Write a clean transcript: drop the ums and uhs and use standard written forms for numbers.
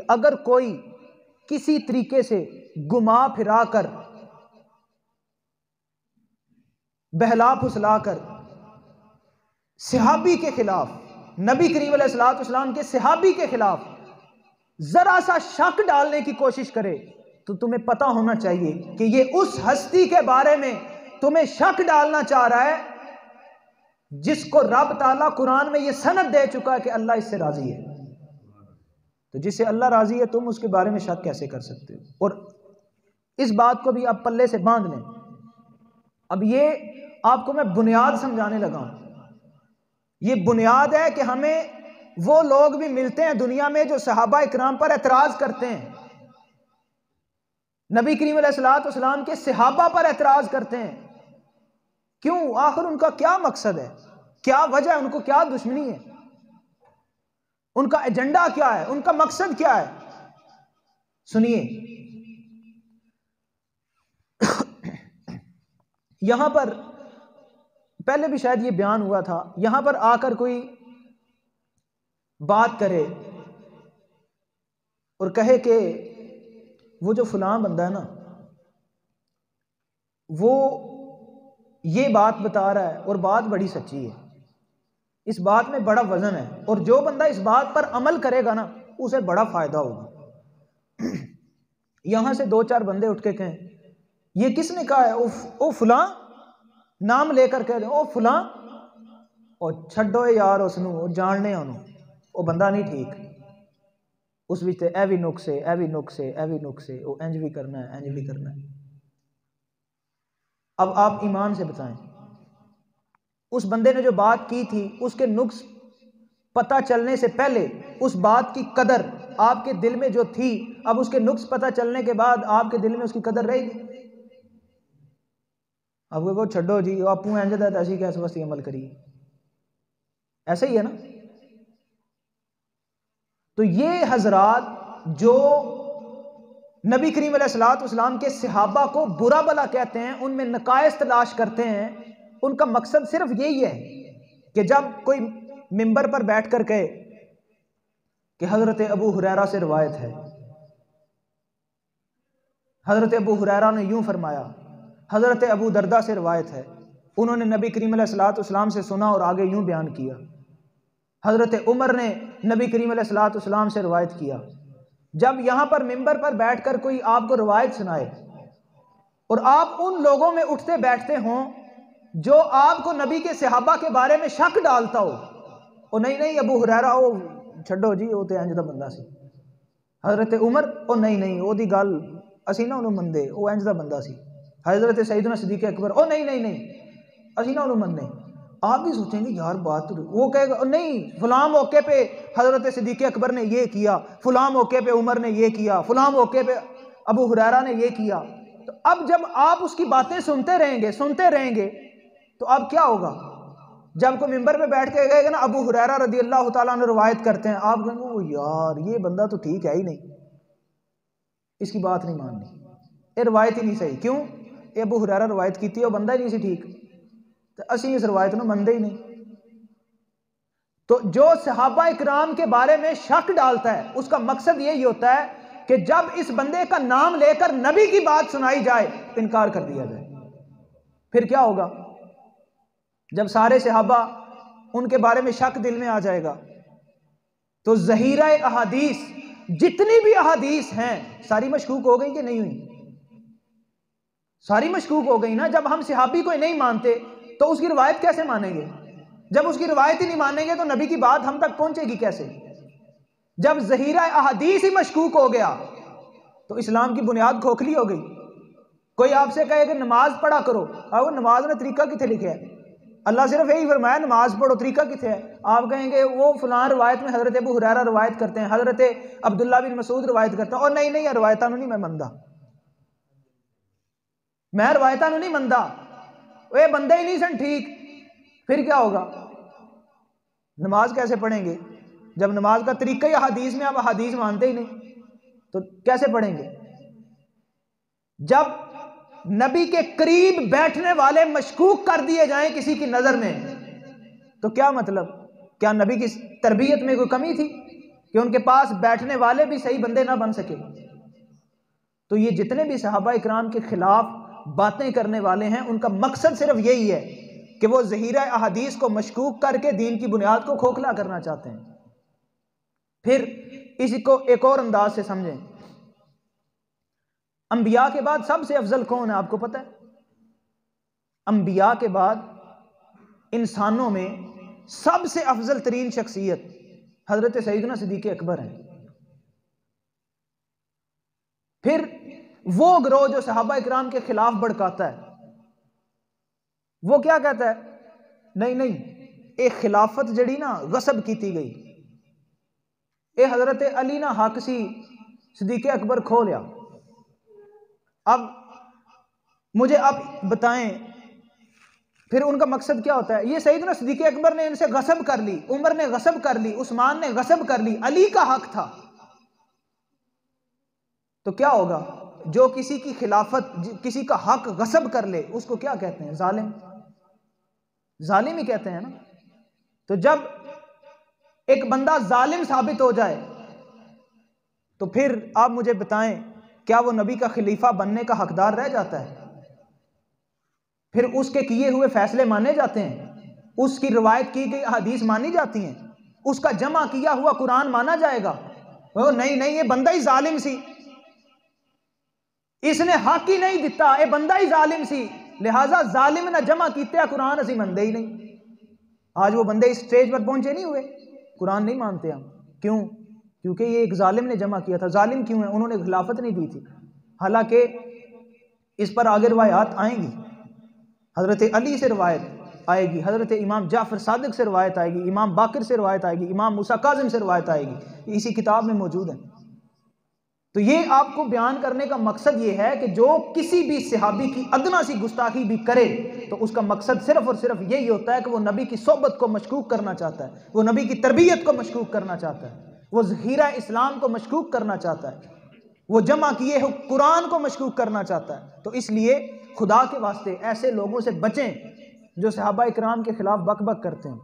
कि अगर कोई किसी तरीके से घुमा फिरा कर, बहला फुसला कर सहाबी के खिलाफ, नबी करीम अलैहिस्सलाम के सहाबी के खिलाफ जरा सा शक डालने की कोशिश करे, तो तुम्हें पता होना चाहिए कि ये उस हस्ती के बारे में तुम्हें शक डालना चाह रहा है जिसको रब ताला कुरान में ये सनद दे चुका है कि अल्लाह इससे राजी है। तो जिससे अल्लाह राजी है तुम उसके बारे में शक कैसे कर सकते हो? और इस बात को भी आप पल्ले से बांध लें। अब ये आपको मैं बुनियाद समझाने लगा हूं। ये बुनियाद है कि हमें वो लोग भी मिलते हैं दुनिया में जो सहाबा इकराम पर एतराज करते हैं, नबी करीम अलैहिस्सलाम के सहाबा पर एतराज करते हैं। क्यों? आखिर उनका क्या मकसद है, क्या वजह है, उनको क्या दुश्मनी है, उनका एजेंडा क्या है, उनका मकसद क्या है? सुनिए, यहां पर पहले भी शायद ये बयान हुआ था, यहां पर आकर कोई बात करे और कहे कि वो जो फलां बंदा है ना, वो ये बात बता रहा है और बात बड़ी सच्ची है, इस बात में बड़ा वजन है, और जो बंदा इस बात पर अमल करेगा ना उसे बड़ा फायदा होगा। यहां से दो चार बंदे उठ के कहें ये किसने कहा है, ओ फलां, नाम लेकर कह दे ओ फलां, और छड्डो यार उसनू, ओ जानने ओ बंदा नहीं ठीक, उस विच ए भी नुक्से, ए भी नुक्से, ए भी नुक्से, ओ इंज भी करना है, इंज भी करना है। अब आप ईमान से बताएं, उस बंदे ने जो बात की थी उसके नुक्स पता चलने से पहले उस बात की कदर आपके दिल में जो थी, अब उसके नुक्स पता चलने के बाद आपके दिल में उसकी कदर रहेगी? अब वो छड्डो जी, आपू इंज दा असी कैस वास्ते अमल करिए, ऐसा ही है ना। तो ये हजरात जो नबी करीम अलैहिस्सलाम के सहाबा को बुरा भला कहते हैं, उनमें नकायस तलाश करते हैं, उनका मकसद सिर्फ यही है कि जब कोई मिंबर पर बैठ कर कहे कि हजरत अबू हुरैरा से रिवायत है, हजरत अबू हुरैरा ने यूं फरमाया, हजरत अबू दरदा से रिवायत है, उन्होंने नबी करीम अलैहिस्सलाम से सुना और आगे यूं बयान किया, हजरत उमर ने नबी करीम अलैहिस्सलाम से रिवायत किया। जब यहां पर मिंबर पर बैठकर कोई आपको रिवायत सुनाए और आप उन लोगों में उठते बैठते हों जो आपको नबी के सहाबा के बारे में शक डालता हो, ओ नहीं अबू हुरैरा ओ छड्डो जी, ओ ते इंज दा बंदा सी, हजरत उमर ओ नहीं ओदी गल असी ना उन्होंने मनदे, ओ इंज दा बंदा सी, हजरत सईदना सिद्दीक़ अकबर ओ नहीं असी ना उन्होंने मनदे। आप भी सोचेंगे यार बात तो, वो कहेगा नहीं फलां मौके पे हजरत सिद्दीक़ अकबर ने ये किया, फलां मौके पे उमर ने ये किया, फलां मौके पे अबू हुरैरा ने ये किया। तो अब जब आप उसकी बातें सुनते रहेंगे तो अब क्या होगा? जब कोई मिंबर पे बैठ के कहेगा ना अबू हुरैरा रज़ियल्लाहु ताला अन्हु रिवायत करते हैं, आप कहेंगे ओ यार ये बंदा तो ठीक है ही नहीं, इसकी बात नहीं माननी, ये रिवायत ही नहीं सही। क्यों? ये अबू हुरैरा रिवायत की थी, वो बंदा ही नहीं सी ठीक, तो असी इस रिवायत को मनते ही नहीं। तो जो सहाबा इकराम के बारे में शक डालता है उसका मकसद यही होता है कि जब इस बंदे का नाम लेकर नबी की बात सुनाई जाए इनकार कर दिया जाए। फिर क्या होगा? जब सारे सहाबा उनके बारे में शक दिल में आ जाएगा तो ज़हीरा अहादीस, जितनी भी अहादीस हैं सारी मशकूक हो गई कि नहीं हुई? सारी मशकूक हो गई ना। जब हम सहाबी को नहीं मानते तो उसकी रिवायत कैसे मानेंगे? जब उसकी रिवायत ही नहीं मानेंगे तो नबी की बात हम तक पहुंचेगी कैसे? जब ज़हीरा अहादीस ही मशकूक हो गया तो इस्लाम की बुनियाद खोखली हो गई। कोई आपसे कहे कि नमाज पढ़ा करो, अब नमाज ने तरीका कितने लिखे है? अल्लाह सिर्फ यही फरमाया नमाज पढ़ो, तरीका कितने है? आप कहेंगे वो फलां रिवायत में हजरत अबू हुरैरा रिवायत करते हैं, हजरत अब्दुल्ला बिन मसूद रिवायत करते हैं, और नहीं रिवायत नहीं मैं मनदा, मैं रिवायत नहीं मनदा, वे बंदे ही नहीं सन ठीक। फिर क्या होगा? नमाज कैसे पढ़ेंगे? जब नमाज का तरीका ही हदीस में, आप हदीस मानते ही नहीं तो कैसे पढ़ेंगे? जब नबी के करीब बैठने वाले मशकूक कर दिए जाएं किसी की नजर में तो क्या मतलब? क्या नबी की तरबियत में कोई कमी थी? कि उनके पास बैठने वाले भी सही बंदे ना बन सके। तो ये जितने भी सहाबा इकराम के खिलाफ बातें करने वाले हैं, उनका मकसद सिर्फ यही है कि वो ज़हीरा अहादीस को मशकूक करके दीन की बुनियाद को खोखला करना चाहते हैं। फिर इसी को एक और अंदाज से समझें, अंबिया के बाद सबसे अफजल कौन है आपको पता है? अंबिया के बाद इंसानों में सबसे अफजल तरीन शख्सियत हजरत सैयदना सिद्दीक़ अकबर हैं। फिर वो गिरोह जो सहाबा इकराम के खिलाफ भड़काता है, वो क्या कहता है? नहीं नहीं, एक खिलाफत जड़ी ना गसब की गई, ए हजरत अली ना हक सी सिद्दीक़ अकबर खो लिया। अब मुझे आप बताएं, फिर उनका मकसद क्या होता है? ये सैयदना सिद्दीक़ अकबर ने इनसे गसब कर ली, उमर ने गसब कर ली, उस्मान ने गसब कर ली, अली का हक था। तो क्या होगा? जो किसी की खिलाफत, किसी का हक गसब कर ले, उसको क्या कहते हैं? जालिम। जालिम ही कहते हैं ना। तो जब एक बंदा जालिम साबित हो जाए तो फिर आप मुझे बताएं, क्या वो नबी का खलीफा बनने का हकदार रह जाता है? फिर उसके किए हुए फैसले माने जाते हैं, उसकी रिवायत की गई हदीस मानी जाती हैं, उसका जमा किया हुआ कुरान माना जाएगा? ओ नहीं नहीं, ये बंदा ही जालिम सी, इसने हक ही नहीं दिता, ये बंदा ही जालिम सी, लिहाजा जालिम ने जमा किया कुरान असी मनते ही नहीं। आज वो बंदे इस स्टेज पर पहुंचे नहीं हुए, कुरान नहीं मानते हम। क्यों? क्योंकि ये एक जालिम ने जमा किया था। जालिम क्यों है? उन्होंने खिलाफत नहीं दी थी। हालांकि इस पर आगे रिवायात आएंगी, हजरत अली से रिवायत आएगी, हजरत इमाम जाफर सादिक से रिवायत आएगी, इमाम बाकिर से रिवायत आएगी, इमाम मूसा काजिम से रिवायत आएगी, इसी किताब में मौजूद है। तो ये आपको बयान करने का मकसद ये है कि जो किसी भी सहाबी की अदना सी गुस्ताखी भी करे तो उसका मकसद सिर्फ और सिर्फ यही होता है कि वो नबी की सोबत को मशकूक करना चाहता है, वो नबी की तरबियत को मशकूक करना चाहता है, वो ज़हीरा इस्लाम को मशकूक करना चाहता है, वो जमा किए हो कुरान को मशकूक करना चाहता है। तो इसलिए खुदा के वास्ते ऐसे लोगों से बचें जो सहाबा इकराम के खिलाफ बक बक करते हैं।